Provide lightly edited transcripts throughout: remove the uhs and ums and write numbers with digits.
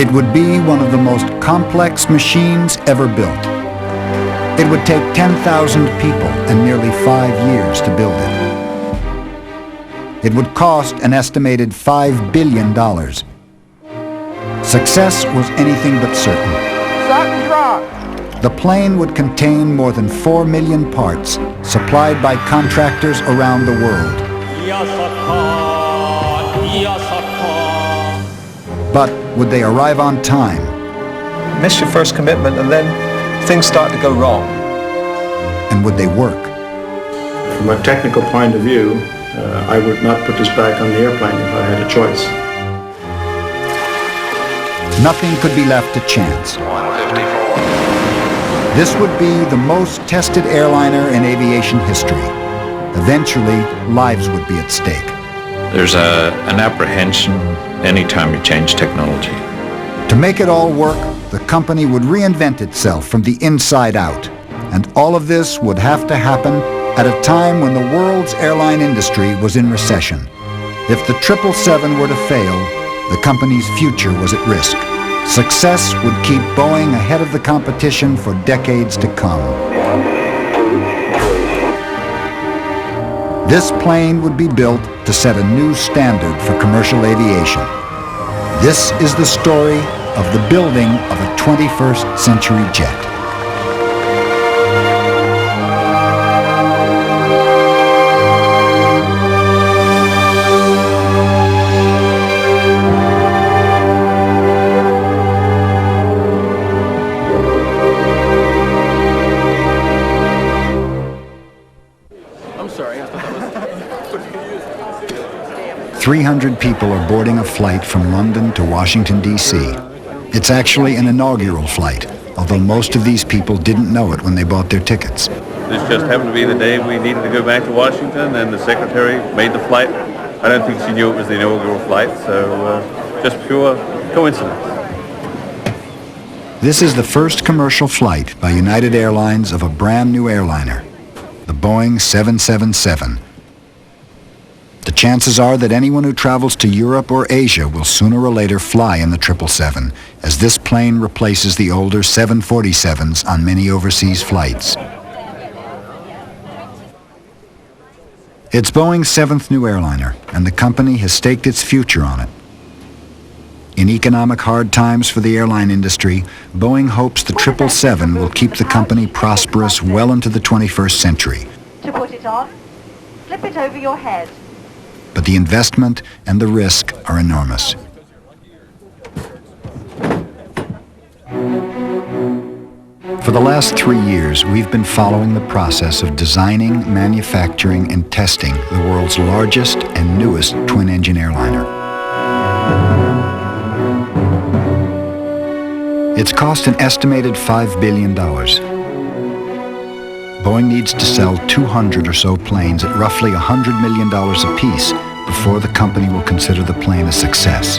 It would be one of the most complex machines ever built. It would take 10,000 people and nearly 5 years to build it. It would cost an estimated $5 billion. Success was anything but certain. The plane would contain more than 4 million parts supplied by contractors around the world. But would they arrive on time? Miss your first commitment and then things start to go wrong. And would they work? From a technical point of view, I would not put this back on the airplane if I had a choice. Nothing could be left to chance. 154. This would be the most tested airliner in aviation history. Eventually, lives would be at stake. There's an apprehension anytime you change technology. To make it all work, the company would reinvent itself from the inside out. And all of this would have to happen at a time when the world's airline industry was in recession. If the 777 were to fail, the company's future was at risk. Success would keep Boeing ahead of the competition for decades to come. This plane would be built to set a new standard for commercial aviation. This is the story of the building of a 21st century jet. I'm sorry, I thought that was... 300 people are boarding a flight from London to Washington, D.C. It's actually an inaugural flight, although most of these people didn't know it when they bought their tickets. This just happened to be the day we needed to go back to Washington, and the secretary made the flight. I don't think she knew it was the inaugural flight, so just pure coincidence. This is the first commercial flight by United Airlines of a brand new airliner, the Boeing 777. The chances are that anyone who travels to Europe or Asia will sooner or later fly in the 777, as this plane replaces the older 747s on many overseas flights. It's Boeing's 7th new airliner, and the company has staked its future on it. In economic hard times for the airline industry, Boeing hopes the 777 will keep the company prosperous well into the 21st century. To put it on, flip it over your head. But the investment and the risk are enormous. For the last 3 years, we've been following the process of designing, manufacturing, and testing the world's largest and newest twin-engine airliner. It's cost an estimated $5 billion. Boeing needs to sell 200 or so planes at roughly $100 million apiece before the company will consider the plane a success.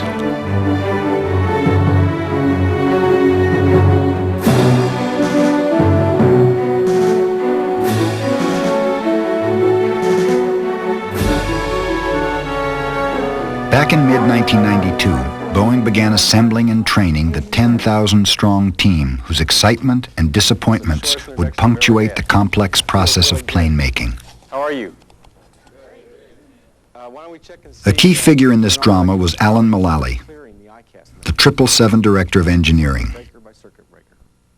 Back in mid-1992, Boeing began assembling and training the 10,000-strong team whose excitement and disappointments would punctuate the complex process of plane making. How are you? A key figure in this drama was Alan Mulally, the 777 director of engineering.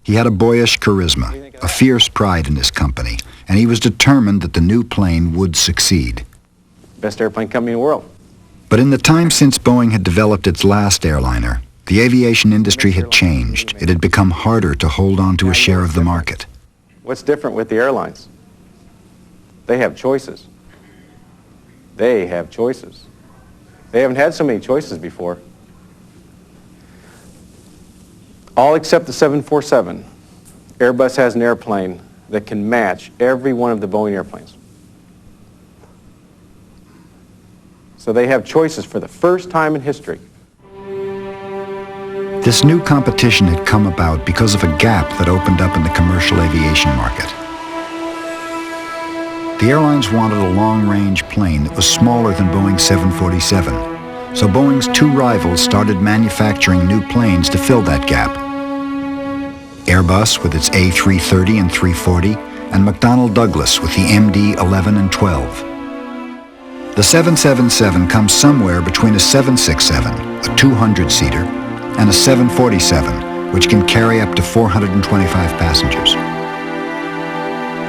He had a boyish charisma, a fierce pride in his company, and he was determined that the new plane would succeed. Best airplane company in the world. But in the time since Boeing had developed its last airliner, the aviation industry had changed. It had become harder to hold on to a share of the market. What's different with the airlines? They have choices. They have choices. They haven't had so many choices before. All except the 747, Airbus has an airplane that can match every one of the Boeing airplanes. So they have choices for the first time in history. This new competition had come about because of a gap that opened up in the commercial aviation market. The airlines wanted a long-range plane that was smaller than Boeing's 747, So Boeing's two rivals started manufacturing new planes to fill that gap. Airbus with its A330 and 340, and McDonnell Douglas with the MD-11 and 12. The 777 comes somewhere between a 767, a 200-seater, and a 747, which can carry up to 425 passengers.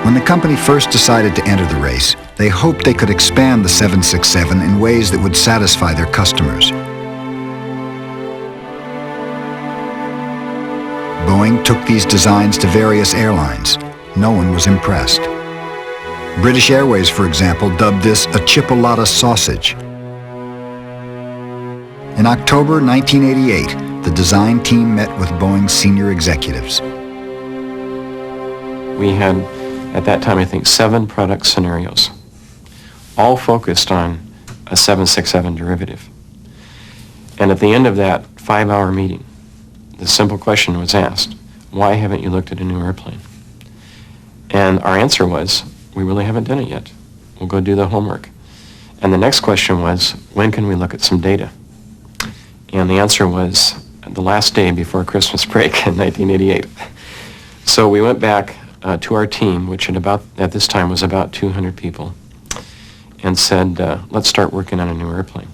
When the company first decided to enter the race, they hoped they could expand the 767 in ways that would satisfy their customers. Boeing took these designs to various airlines. No one was impressed. British Airways, for example, dubbed this a chipolata sausage. In October 1988, the design team met with Boeing's senior executives. We had, at that time, I think, 7 product scenarios, all focused on a 767 derivative. And at the end of that 5-hour meeting, the simple question was asked, why haven't you looked at a new airplane? And our answer was, we really haven't done it yet. We'll go do the homework. And the next question was, when can we look at some data? And the answer was the last day before Christmas break in 1988. So we went back to our team, which at this time was about 200 people, and said, let's start working on a new airplane.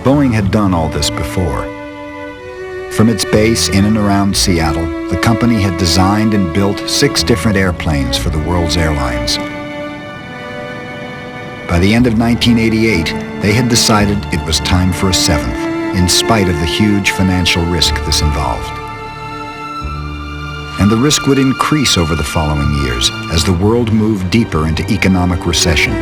Boeing had done all this before. From its base in and around Seattle, the company had designed and built 6 different airplanes for the world's airlines. By the end of 1988, they had decided it was time for a 7th, in spite of the huge financial risk this involved. And the risk would increase over the following years as the world moved deeper into economic recession.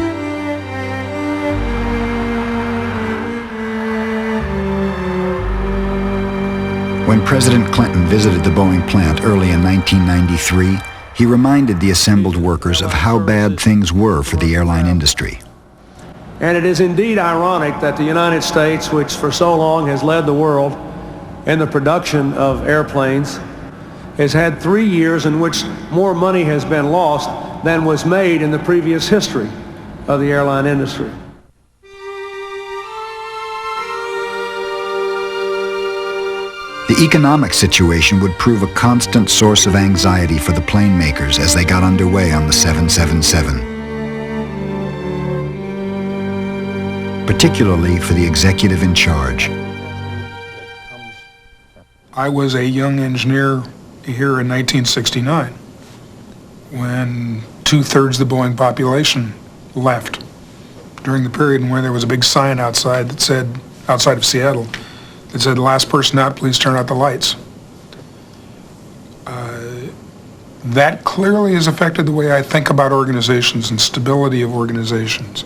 When President Clinton visited the Boeing plant early in 1993, he reminded the assembled workers of how bad things were for the airline industry. And it is indeed ironic that the United States, which for so long has led the world in the production of airplanes, has had 3 years in which more money has been lost than was made in the previous history of the airline industry. The economic situation would prove a constant source of anxiety for the plane makers as they got underway on the 777. Particularly for the executive in charge. I was a young engineer here in 1969 when 2/3 of the Boeing population left during the period when there was a big sign outside that said, outside of Seattle, that said, "Last person out, please turn out the lights." That clearly has affected the way I think about organizations and stability of organizations.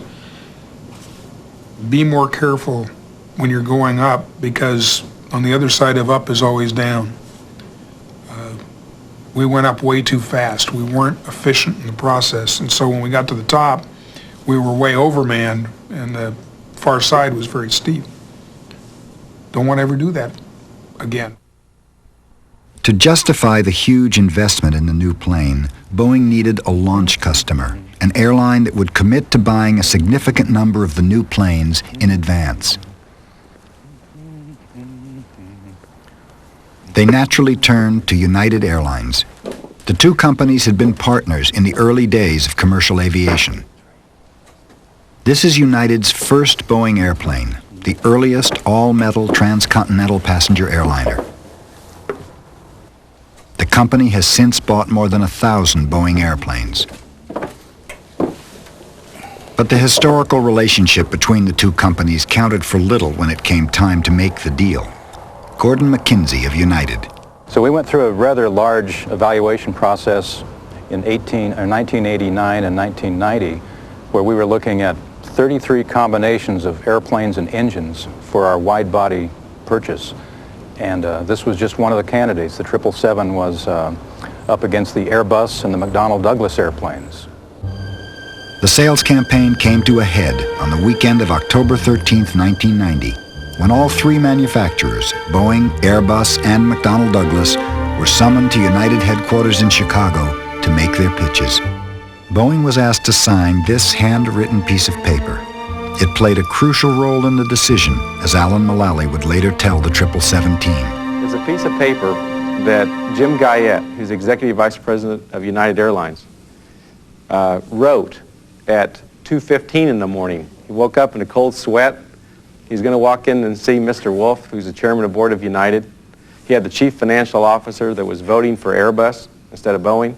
Be more careful when you're going up, because on the other side of up is always down. We went up way too fast. We weren't efficient in the process, and so when we got to the top, we were way overmanned, and the far side was very steep. Don't want to ever do that again. To justify the huge investment in the new plane, Boeing needed a launch customer, an airline that would commit to buying a significant number of the new planes in advance. They naturally turned to United Airlines. The two companies had been partners in the early days of commercial aviation. This is United's first Boeing airplane, the earliest all-metal transcontinental passenger airliner. The company has since bought more than 1,000 Boeing airplanes. But the historical relationship between the two companies counted for little when it came time to make the deal. Gordon McKinsey of United. So we went through a rather large evaluation process in 1989 and 1990, where we were looking at 33 combinations of airplanes and engines for our wide-body purchase. And this was just one of the candidates. The 777 was up against the Airbus and the McDonnell Douglas airplanes. The sales campaign came to a head on the weekend of October 13th, 1990, when all 3 manufacturers, Boeing, Airbus, and McDonnell Douglas, were summoned to United headquarters in Chicago to make their pitches. Boeing was asked to sign this handwritten piece of paper, It played a crucial role in the decision, as Alan Mullally would later tell the 777 team. There's a piece of paper that Jim Guyette, who's Executive Vice President of United Airlines, wrote at 2:15 in the morning. He woke up in a cold sweat. He's going to walk in and see Mr. Wolf, who's the chairman of the board of United. He had the chief financial officer that was voting for Airbus instead of Boeing,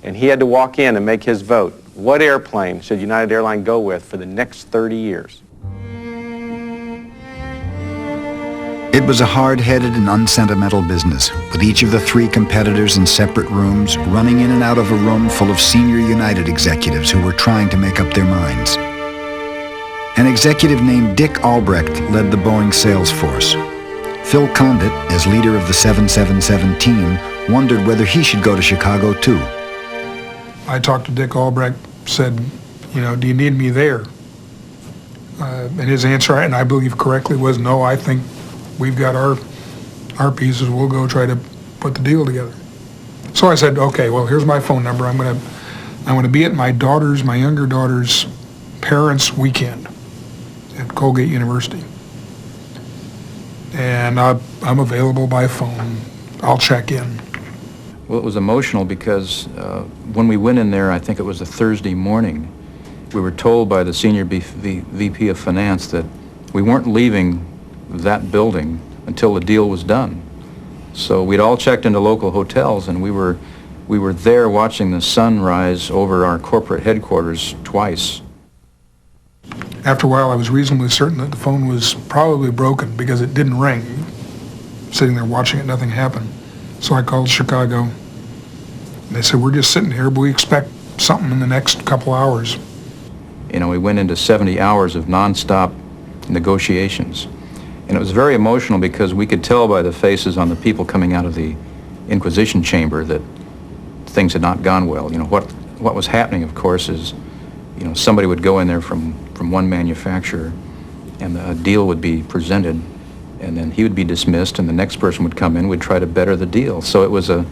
and he had to walk in and make his vote. What airplane should United Airlines go with for the next 30 years? It was a hard-headed and unsentimental business, with each of the three competitors in separate rooms, running in and out of a room full of senior United executives who were trying to make up their minds. An executive named Dick Albrecht led the Boeing sales force. Phil Condit, as leader of the 777 team, wondered whether he should go to Chicago too. I talked to Dick Albrecht, said, you know, do you need me there? And his answer, and I believe correctly, was no, I think we've got our pieces, we'll go try to put the deal together. So I said, okay, well, here's my phone number. I'm gonna be at my younger daughter's parents' weekend at Colgate University. And I'm available by phone. I'll check in. Well, it was emotional because when we went in there, I think it was a Thursday morning, we were told by the senior VP of Finance that we weren't leaving that building until the deal was done. So we'd all checked into local hotels, and we were there watching the sun rise over our corporate headquarters twice. After a while, I was reasonably certain that the phone was probably broken because it didn't ring. Sitting there watching it, nothing happened. So I called Chicago. They said, we're just sitting here, but we expect something in the next couple hours. You know, we went into 70 hours of nonstop negotiations. And it was very emotional because we could tell by the faces on the people coming out of the Inquisition chamber that things had not gone well. You know, what was happening, of course, is, you know, somebody would go in there from one manufacturer, and a deal would be presented, and then he would be dismissed, and the next person would come in, would try to better the deal. So it was a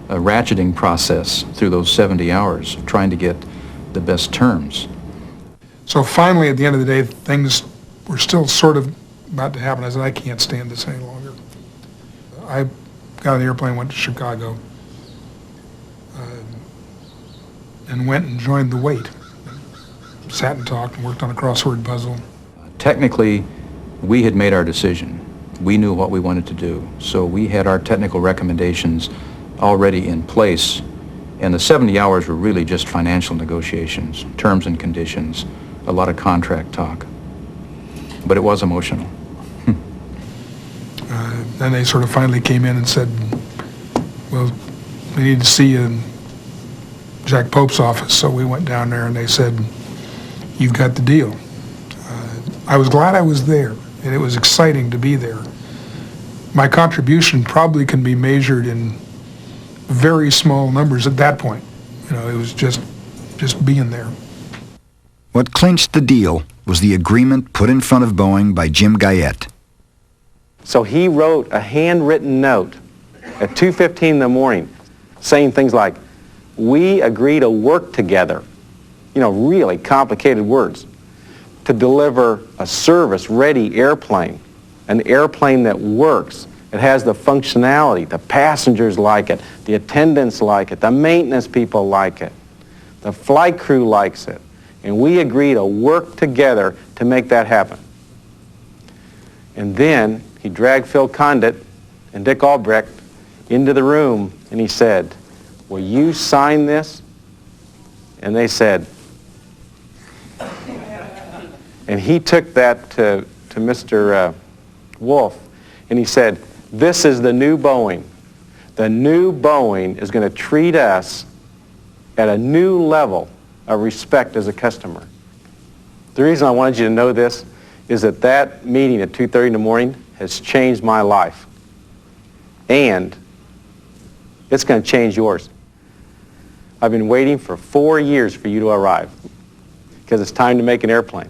ratcheting process through those 70 hours, trying to get the best terms. So finally, at the end of the day, things were still sort of about to happen. I said, I can't stand this any longer. I got on the airplane, went to Chicago, and went and joined the wait. Sat and talked and worked on a crossword puzzle. Technically, we had made our decision. We knew what we wanted to do. So we had our technical recommendations already in place, and the 70 hours were really just financial negotiations, terms and conditions, a lot of contract talk. But it was emotional. Then they sort of finally came in and said, well, we need to see you in Jack Pope's office. So we went down there and they said, you've got the deal. I was glad I was there, and it was exciting to be there. My contribution probably can be measured in very small numbers at that point. You know, it was just being there. What clinched the deal was the agreement put in front of Boeing by Jim Guyette. So he wrote a handwritten note at 2:15 in the morning saying things like, we agree to work together, you know, really complicated words, to deliver a service-ready airplane, an airplane that works. It has the functionality, the passengers like it, the attendants like it, the maintenance people like it, the flight crew likes it, and we agree to work together to make that happen. And then he dragged Phil Condit and Dick Albrecht into the room, and he said, will you sign this? And they said, and he took that to Mr. Wolf, and he said, this is the new Boeing. The new Boeing is going to treat us at a new level of respect as a customer. The reason I wanted you to know this is that meeting at 2:30 in the morning has changed my life. And it's going to change yours. I've been waiting for 4 years for you to arrive because it's time to make an airplane.